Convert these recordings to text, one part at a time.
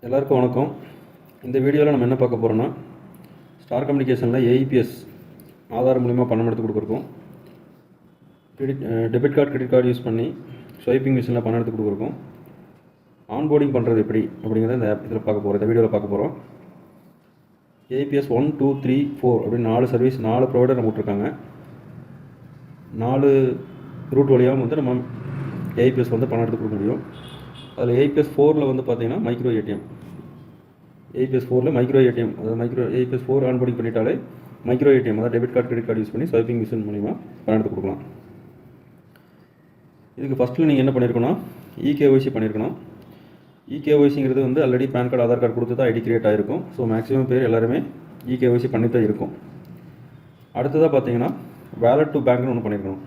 எல்லாருக்கும் வணக்கம். இந்த வீடியோவில் நம்ம என்ன பார்க்க போகிறோன்னா, ஸ்டார் கம்யூனிகேஷனில் ஏஇபிஎஸ் ஆதார் மூலிமா பணம் எடுத்து கொடுக்குறோம். Debit card credit card use பண்ணி ஸ்வைப்பிங் மிஷினில் பணம் எடுத்து கொடுக்குறோம். ஆன்போர்டிங் பண்ணுறது எப்படி அப்படிங்கிறத இந்த இதில் பார்க்க போகிறோம், இந்த வீடியோவில் பார்க்க போகிறோம். ஏஇபிஎஸ் 1, 2, 3, 4 அப்படின்னு 4 சர்வீஸ் 4 ப்ரொவைடர் நம்ம விட்ருக்காங்க. 4 ரூட் வழியாக வந்து நம்ம ஏஇபிஎஸ் வந்து பணம் எடுத்து கொடுக்க முடியும். அதில் ஏஇபிஎஸ் 4ல் வந்து பார்த்திங்கன்னா மைக்ரோ ஏடிஎம். ஏஇபிஎஸ் 4ல் மைக்ரோ ஏடிஎம், அதாவது ஏஇபிஎஸ் 4 ஆன்போர்டிங் பண்ணிட்டாலே மைக்ரோ ஏடிஎம், அதாவது debit card credit card use பண்ணி ஸ்வைப்பிங் மிஷின் மூலிமா பணம் எடுத்து கொடுக்கலாம். இதுக்கு ஃபஸ்ட்டில் நீங்கள் என்ன பண்ணியிருக்கணும், இகேஒய்சி பண்ணியிருக்கணும். இகேஒய்சிங்கிறது வந்து already PAN card Aadhaar card கொடுத்து தான் ஐடி கிரியேட் ஆகிருக்கும். ஸோ மேக்ஸிமம் பேர் எல்லாருமே இகேஒய்சி பண்ணி தான் இருக்கும். அடுத்ததாக பார்த்தீங்கன்னா வேலட் டு பேங்க்னு ஒன்று பண்ணியிருக்கணும்.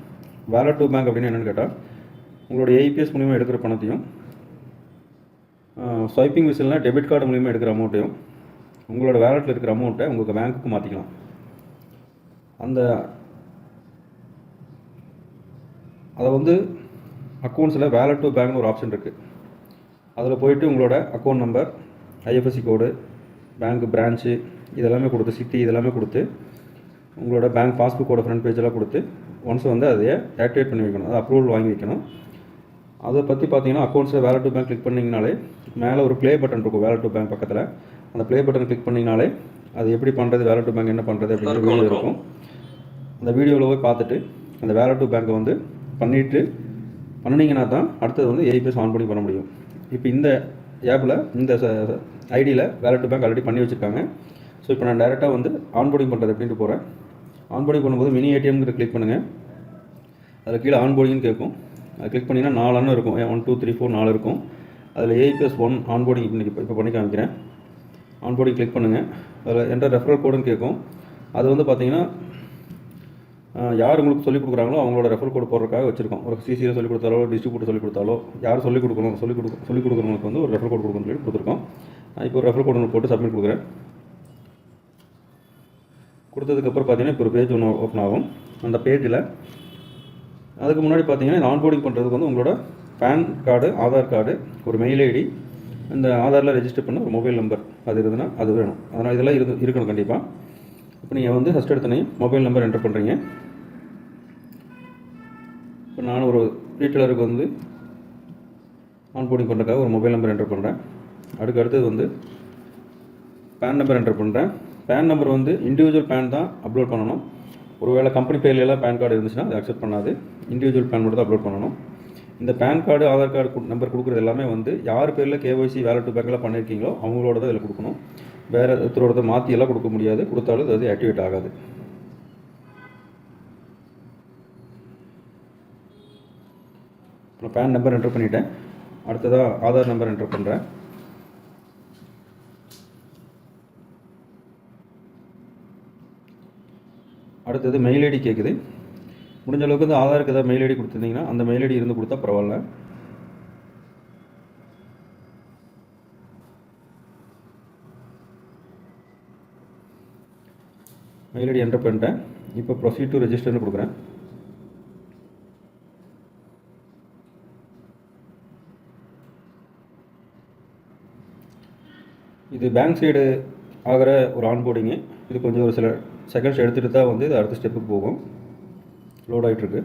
வேலட் டு பேங்க் அப்படின்னு என்னென்னு கேட்டால், உங்களோட ஏஇபிஎஸ் மூலிமா எடுக்கிற பணத்தையும் ஸ்வைப்பிங் மிஷினில் டெபிட் கார்டு மூலிமா எடுக்கிற அமௌண்ட்டையும் உங்களோட வேலெட்டில் இருக்கிற அமௌண்ட்டை உங்களுக்கு பேங்க்குக்கு மாற்றிக்கலாம். அதை வந்து அக்கௌண்ட்ஸில் வேலட் டு பேங்க்னு ஒரு ஆப்ஷன் இருக்குது. அதில் போயிட்டு உங்களோட அக்கௌண்ட் நம்பர், ஐஎஃப்எஸ்சி கோடு, பேங்க் பிரான்ச்சு இதெல்லாமே கொடுத்து, சிட்டி இதெல்லாமே கொடுத்து, உங்களோட பேங்க் பாஸ்புக்கோட ஃப்ரண்ட் பேஜெல்லாம் கொடுத்து ஒன்ஸ் வந்து அதையே ஆக்டிவேட் பண்ணி வைக்கணும், அதை அப்ரூவல் வாங்கி வைக்கணும். அதை பற்றி பார்த்தீங்கன்னா அக்கௌண்ட்ஸில் வேலட் டு பேங்க் கிளிக் பண்ணிங்கனாலே மேலே ஒரு ப்ளே பட்டன் இருக்கும். வேலட் டு பேங்க் பக்கத்தில் அந்த ப்ளே பட்டன் கிளிக் பண்ணிங்கனாலே அது எப்படி பண்ணுறது, வேலட் டு பேங்க் என்ன பண்ணுறது அப்படிங்கிற வீடியோ இருக்கும். அந்த வீடியோவில் போய் பார்த்துட்டு அந்த வேலட் டு பேங்க்கை வந்து பண்ணிங்கன்னா தான் அடுத்தது வந்து ஏஇபிஎஸ் ஆன் பண்ண முடியும். இப்போ இந்த ஆப்பில் இந்த ஐடியில் வேலட் டு பேங்க் ஆல்ரெடி பண்ணி வச்சுருக்காங்க. ஸோ இப்போ நான் டேரெக்டாக வந்து ஆன்போர்டிங் பண்ணுறது அப்படின்ட்டு போகிறேன். ஆன்போர்டிங் பண்ணும்போது மினி ஏடிஎம்ங்கிற கிளிக் பண்ணுங்கள். அதில் கீழே ஆன்போர்டிங்னு கேட்கும். அது கிளிக் பண்ணிங்கன்னா 4 இருக்கும், 1, 2, 3, 4 4 இருக்கும். அதில் ஏஇபிஎஸ் 1 ஆன்போர்டிங் இப்போ பண்ணி காமிக்கிறேன். ஆன்போர்டிங் கிளிக் பண்ணுங்கள். அதில் என்ற ரெஃபரல் கோடுன்னு கேட்கும். அது வந்து பார்த்தீங்கன்னா யார் உங்களுக்கு சொல்லிக் கொடுக்குறாங்களோ அவங்களோட ரெஃபரல் கோடு போடுறதுக்காக வச்சுருக்கோம். ஒரு சிசியில் சொல்லிக் கொடுத்தாலோ, டிஸ்ட்ரிபியூட்டர் சொல்லிக் கொடுத்தாலோ, யார் சொல்லிக் கொடுக்குறவங்களுக்கு வந்து ஒரு ரெஃபரல் கோடு கொடுக்கணும்னு சொல்லி கொடுத்துருக்கோம். இப்போ ஒரு ரெஃபரல் கோடு ஒன்று போட்டு சப்மிட் கொடுக்குறேன். கொடுத்ததுக்கப்புறம் பார்த்தீங்கன்னா இப்போ ஒரு பேஜ் ஒன்று ஓப்பன் ஆகும். அந்த பேஜில் அதுக்கு முன்னாடி பார்த்தீங்கன்னா இந்த ஆன்போர்டிங் பண்ணுறதுக்கு வந்து உங்களோட பேன் கார்டு, ஆதார் கார்டு, ஒரு மெயில் ஐடி, இந்த ஆதாரில் ரெஜிஸ்டர் பண்ண ஒரு மொபைல் நம்பர் அது இருந்ததுன்னா அது வேணும். அதனால் இதெல்லாம் இருக்கணும் கண்டிப்பாக. இப்போ நீங்கள் வந்து ஃபஸ்ட் எடுத்தோடனே மொபைல் நம்பர் என்டர் பண்ணுறீங்க. இப்போ நான் ஒரு ரீட்டெயிலருக்கு வந்து ஆன்போர்டிங் பண்ணுறதுக்காக ஒரு மொபைல் நம்பர் என்டர் பண்ணுறேன். அடுத்தது வந்து பேன் நம்பர் என்டர் பண்ணுறேன். பேன் நம்பர் வந்து இண்டிவிஜுவல் பேன் தான் அப்லோட் பண்ணணும். ஒருவேளை கம்பெனி பேர்லாம் பேன் கார்டு இருந்துச்சுன்னா அது அக்செப்ட் பண்ணாது. இண்டிவிஜுவல் பேன் மட்டும் தான் அப்லோட் பண்ணணும். இந்த PAN card, Aadhaar card number கொடுக்குறது எல்லாமே வந்து யார் பேரில் கேஒய்சி வேலட் டு பேங்க்லாம் பண்ணியிருக்கீங்களோ அவங்களோட தான் இதில் கொடுக்கணும். வேறு ஒருத்தரோட மாற்றி எல்லாம் கொடுக்க முடியாது. கொடுத்தாலும் அது ஆக்டிவேட் ஆகாது. நான் பேன் நம்பர் என்டர் பண்ணிட்டேன். அடுத்ததாக ஆதார் நம்பர் என்டர் பண்ணுறேன். அடுத்தது மெயில் ஐடி கேட்குது. முடிஞ்ச அளவுக்கு வந்து ஆதாருக்கு ஏதாவது மெயில் ஐடி கொடுத்துருந்தீங்கன்னா அந்த மெயில் ஐடி இருந்து கொடுத்தா பரவாயில்ல. மெயில் ஐடி என்டர் பண்ணிட்டேன். இப்போ ப்ரொசீட் டு ரெஜிஸ்டர்னு கொடுக்குறேன். இது பேங்க் சைடு ஆகிற ஒரு ஆன்போர்டிங்கு. இது கொஞ்சம் ஒரு சில செகண்ட்ஸ் எடுத்துகிட்டு தான் வந்து இது அடுத்த ஸ்டெப்புக்கு போகும். லோட் ஆகிட்டுருக்கு.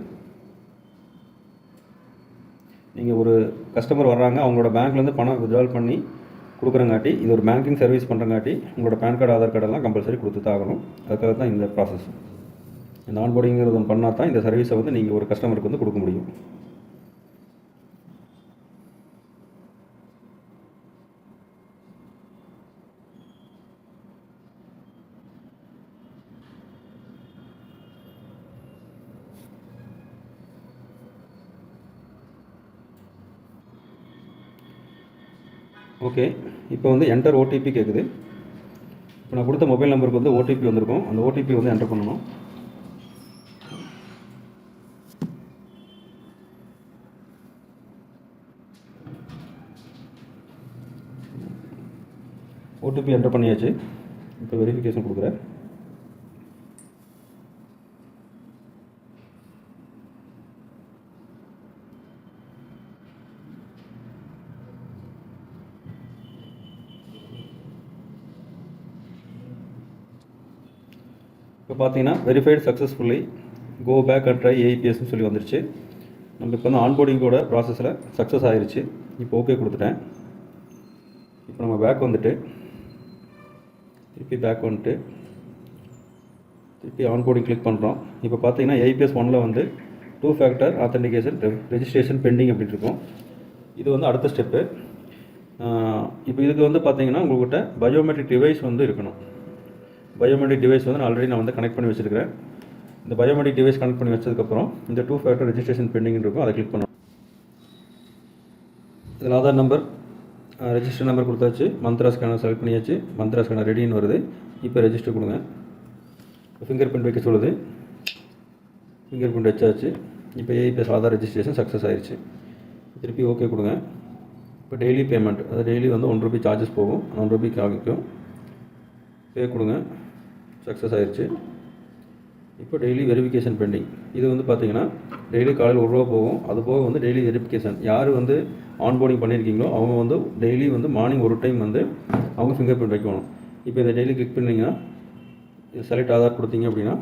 நீங்கள் ஒரு கஸ்டமர் வர்றாங்க, அவங்களோட பேங்க்லேருந்து பணம் வித்ட்ரால் பண்ணி கொடுக்குறங்காட்டி, இது ஒரு பேங்கிங் சர்வீஸ் பண்ணுறங்காட்டி உங்களோட பேன் கார்டு, ஆதார் கார்டெல்லாம் கம்பல்சரி கொடுத்து தான் ஆகணும். அதுக்காக தான் இந்த ப்ராசஸ். இந்த ஆன்போர்டிங்கிறது ஒன்று பண்ணால் தான் இந்த சர்வீஸை வந்து நீங்கள் ஒரு கஸ்டமருக்கு வந்து கொடுக்க முடியும். ஓகே, இப்போ வந்து என்டர் ஓடிபி கேட்குது. இப்போ நான் கொடுத்த மொபைல் நம்பருக்கு வந்து ஓடிபி வந்திருக்கும். அந்த ஓடிபி வந்து என்டர் பண்ணணும். ஓடிபி என்டர் பண்ணியாச்சு. இப்போ வெரிஃபிகேஷன் கொடுக்குறேன். இப்போ பார்த்தீங்கன்னா verified successfully go back and try ஏஇபிஎஸ்ன்னு சொல்லி வந்துருச்சு. நம்ம இப்போ வந்து ஆன்போர்டிங்கோட ப்ராசஸில் சக்ஸஸ் ஆகிருச்சு. இப்போ ஓகே கொடுத்துட்டேன். இப்போ நம்ம பேக் வந்துட்டு திருப்பி ஆன்போர்டிங் கிளிக் பண்ணுறோம். இப்போ பார்த்தீங்கன்னா ஏஇபிஎஸ் 1ல் வந்து 2 ஃபேக்டர் ஆத்தென்டிகேஷன் ரெஜிஸ்ட்ரேஷன் பெண்டிங் அப்படின்னு இருக்கும். இது வந்து அடுத்த ஸ்டெப்பு. இப்போ இதுக்கு வந்து பார்த்தீங்கன்னா உங்கள்கிட்ட பயோமெட்ரிக் டிவைஸ் வந்து இருக்கணும். பயோமெட்ரிக் டிவைஸ் வந்து நான் வந்து கனெக்ட் பண்ணி வச்சுருக்கிறேன். இந்த பயோமெட்ரிக் டிவைஸ் கனெக்ட் பண்ணி வச்சதுக்கப்புறம் இந்த 2 ஃபேக்டர் ரெஜிஸ்ட்ரேஷன் பெண்டிங் இருக்கும், அதை கிளிக் பண்ணணும். இதில் ஆதார் நம்பர், ரெஜிஸ்டர் நம்பர் கொடுத்தாச்சு, மந்த்ரா ஸ்கேனர் செலக்ட் பண்ணியாச்சு, மந்த்ரா ஸ்கேனர் ரெடின்னு வருது. இப்போ ரெஜிஸ்டர் கொடுங்க. ஃபிங்கர் பிரிண்ட் வைக்க சொல்லுது, ஃபிங்கர் பிரிண்ட் வச்சாச்சு. இப்போ ஏஇபிஎஸ் ஆதார் ரெஜிஸ்ட்ரேஷன் சக்ஸஸ் ஆயிடுச்சு. திருப்பி ஓகே கொடுங்க. இப்போ டெய்லி பேமெண்ட், அது டெய்லி வந்து ₹1 சார்ஜஸ் போகும், ₹1 ஆகிக்கும். பே கொடுங்க. சக்ஸஸ் ஆயிடுச்சு. இப்போ டெய்லி வெரிஃபிகேஷன் பெண்டிங். இது வந்து பார்த்தீங்கன்னா டெய்லி காலையில் ₹1 போகும். அது போக வந்து டெய்லி வெரிஃபிகேஷன் யார் வந்து ஆன்போர்டிங் பண்ணியிருக்கீங்களோ அவங்க வந்து டெய்லி வந்து மார்னிங் ஒரு டைம் வந்து அவங்க ஃபிங்கர் பிரிண்ட் வைக்கணும். இப்போ இதை டெய்லி கிளிக் பண்ணிங்கன்னா செலக்ட் ஆதார் கொடுத்தீங்க அப்படின்னா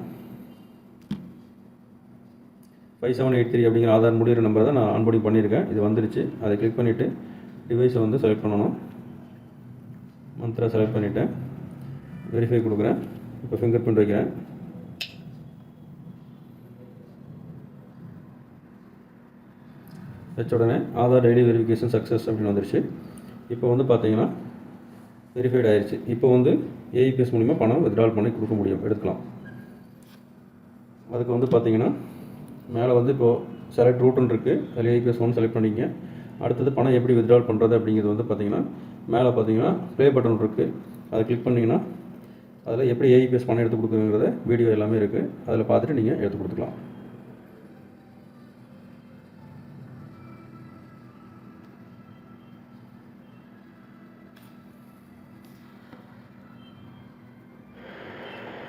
5783 அப்படிங்கிற ஆதார் முடிகிற நம்பரை தான் நான் ஆன்போர்டிங் பண்ணியிருக்கேன். இது வந்துருச்சு. அதை கிளிக் பண்ணிவிட்டு டிவைஸை வந்து செலக்ட் பண்ணணும். மந்த்ரா செலக்ட் பண்ணிவிட்டேன். வெரிஃபை கொடுக்குறேன். இப்போ ஃபிங்கர் பிரிண்ட் வைக்கிறேன். வச்ச உடனே ஆதார் டெய்லி வெரிஃபிகேஷன் சக்ஸஸ் அப்படின்னு வந்துருச்சு. இப்போ வந்து பார்த்தீங்கன்னா வெரிஃபைட் ஆயிடுச்சு. இப்போ வந்து ஏஇபிஎஸ் மூலிமா பணம் வித்ட்ரால் பண்ணி கொடுக்க முடியும், எடுத்துக்கலாம். அதுக்கு வந்து பார்த்தீங்கன்னா மேலே வந்து இப்போது செலக்ட் ரூட்டுன்னு இருக்குது, அதில் ஏஇபிஎஸ் 1 செலக்ட் பண்ணிங்க. அடுத்தது பணம் எப்படி வித்ட்ரால் பண்ணுறது அப்படிங்கிறது வந்து பார்த்தீங்கன்னா மேலே பார்த்தீங்கன்னா ப்ளே பட்டன் இருக்குது, அதை கிளிக் பண்ணிங்கன்னா அதில் எப்படி ஏஇபிஎஸ் பணம் எடுத்து கொடுக்குறத வீடியோ எல்லாமே இருக்குது, அதில் பார்த்துட்டு நீங்கள் எடுத்து கொடுத்துக்கலாம்.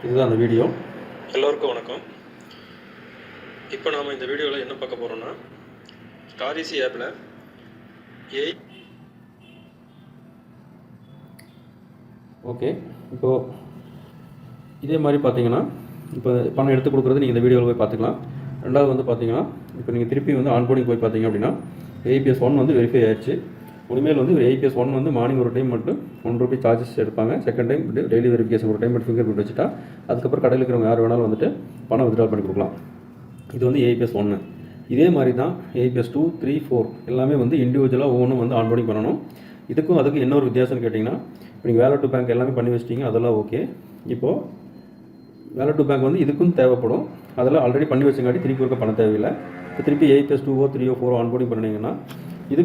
இதுதான் அந்த வீடியோ. எல்லோருக்கும் வணக்கம். இப்போ நாம் இந்த வீடியோவில் என்ன பார்க்க போகிறோம்னா, ஸ்டாரிசி ஆப்பில் ஓகே. இப்போது இதே மாதிரி பார்த்தீங்கன்னா இப்போ பணம் எடுத்து கொடுக்குறது நீங்கள் இந்த வீடியோவில் போய் பார்த்துக்கலாம். ரெண்டாவது வந்து பார்த்தீங்கன்னா இப்போ நீங்கள் திருப்பி வந்து ஆன்போர்டிங் போய் பார்த்தீங்க அப்படின்னா ஏஇபிஎஸ் 1 வந்து வெரிஃபை ஆயிடுச்சு. இனிமேல் வந்து ஏஇபிஎஸ் 1 வந்து மார்னிங் ஒரு டைம் மட்டும் ₹1 சார்ஜஸ் எடுப்பாங்க. செகண்ட் டைம் டெய்லி வெரிஃபிகேஷன் ஒரு டைம் மட்டும் ஃபிங்கர் பிரிண்ட் வச்சுட்டா அதுக்கப்புறம் கடையில் இருக்கிறவங்க யார் வேணாலும் வந்துட்டு பணம் வித்ட்ரா பண்ணி கொடுக்கலாம். இது வந்து ஏஇபிஎஸ் 1. இதே மாதிரி தான் ஏஇபிஎஸ் 2, 3, 4 எல்லாமே வந்து இண்டிவிஜுவலாக ஒவ்வொன்றும் வந்து ஆன்போர்டிங் பண்ணணும். இதுக்கும் அதுக்கு என்ன ஒரு வித்தியாசம்னு கேட்டிங்கன்னா, இப்போ நீங்கள் வேலட் டு பேங்க் எல்லாமே பண்ணி வச்சிட்டிங்க, அதெல்லாம் ஓகே. இப்போது வேலட் டு பேங்க் வந்து இதுக்கும் தேவைப்படும், அதெல்லாம் ஆல்ரெடி பண்ணி வச்சங்காட்டி திருப்பி இருக்க பணம் தேவையில்லை. இப்போ திருப்பி ஏஇபிஎஸ் 2, 3, 4 ஆன்போர்டிங் பண்ணிங்கன்னா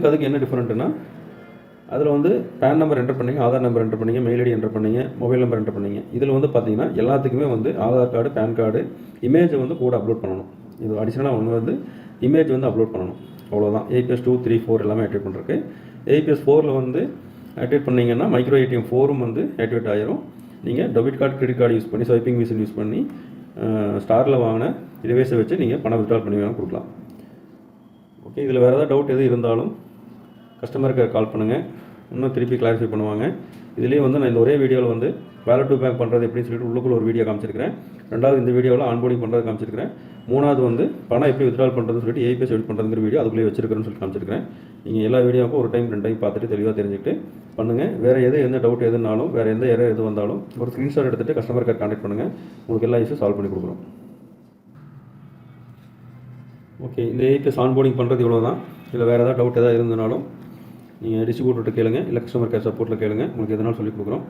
அதுக்கு என்ன டிஃப்ரெண்ட்டுன்னா, அதில் வந்து பேன் நம்பர் என்டர் பண்ணிங்க, ஆதார் நம்பர் என்டர் பண்ணிங்க, மெயில் ஐடி என்டர் பண்ணிங்க, மொபைல் நம்பர் என்டர் பண்ணிங்க. இதில் வந்து பார்த்தீங்கன்னா எல்லாத்துக்குமே வந்து ஆதார் கார்டு, பேன் கார்டு, இமேஜை வந்து கூட அப்லோட் பண்ணணும். இது அடிஷனலாக ஒன்று வந்து இமேஜ் வந்து அப்லோட் பண்ணணும். அவ்வளோதான். ஏஇபிஎஸ் 2, 3, 4 எல்லாமே ஆக்டிவேட் பண்ணுறதுக்கு. ஏஇபிஎஸ் 4ல் வந்து ஆக்டிவேட் பண்ணிங்கன்னா மைக்ரோ ஏடிஎம் 4ம் வந்து ஆக்டிவேட் ஆகிரும். நீங்கள் debit card, credit card use பண்ணி, ஸ்வைப்பிங் மிஷின் யூஸ் பண்ணி ஸ்டாரில் வாங்கின டிவைஸை வச்சு நீங்கள் பணம் வித்ட்ரா பண்ணி வேணால் கொடுக்கலாம். ஓகே. இதில் வேறு ஏதாவது டவுட் எது இருந்தாலும் கஸ்டமருக்கு கால் பண்ணுங்கள், இன்னும் திருப்பி கிளாரிஃபை பண்ணுவாங்க. இதுலேயே வந்து நான் இந்த ஒரே வீடியோவில் வந்து வேலட் டு பேங்க் பண்ணுறது எப்படின்னு சொல்லிட்டு உள்ளுக்குள்ள ஒரு வீடியோ காமிச்சிருக்கிறேன். ரெண்டாவது இந்த வீடியோவில் ஆன்போர்டிங் பண்ணுறது காமிச்சிருக்கிறேன். மூணாவது வந்து பணம் எப்படி வித்ட்ரால் பண்ணுறதுன்னு சொல்லிட்டு ஏஇபிஎஸ் எப்படி பண்ணுறதுங்கிற வீடியோ அதுக்குள்ளே வச்சிருக்கிறேன்னு சொல்லி காமிச்சிருக்கிறேன். நீங்கள் எல்லா வீடியோவுக்கும் ஒரு டைம் 2 டைம் பார்த்துட்டு தெளிவாக தெரிஞ்சுக்கிட்டு பண்ணுங்கள். வேறு எந்த டவுட் எதுனாலும், வேறு எந்த எரர் எது வந்தாலும் ஒரு ஸ்க்ரீன்ஷாட் எடுத்துகிட்டு கஸ்டமர் கேர் கான்டாக்ட் பண்ணுங்கள். உங்களுக்கு எல்லா இஷ்யூ சால்வ் பண்ணி கொடுக்குறோம். ஓகே. இந்த ஏஇபிஎஸ் ஆன்போர்டிங் பண்ணுறது இவ்வளோ தான். இதில் வேறு ஏதாவது டவுட் எதாவது இருந்தனாலும் நீங்கள் டிஸ்ட்ரிபியூட்டர்கிட்ட கேளுங்க, இல்லை கஸ்டமர் கேர் சப்போர்ட்டில் கேளுங்க. உங்களுக்கு எதனாலும் சொல்லிக் கொடுக்குறோம்.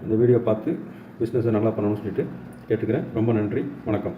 இந்த வீடியோ பார்த்து பிஸ்னஸை நல்லா பண்ணணும்னு சொல்லிட்டு கேட்டுக்கிறேன். ரொம்ப நன்றி. வணக்கம்.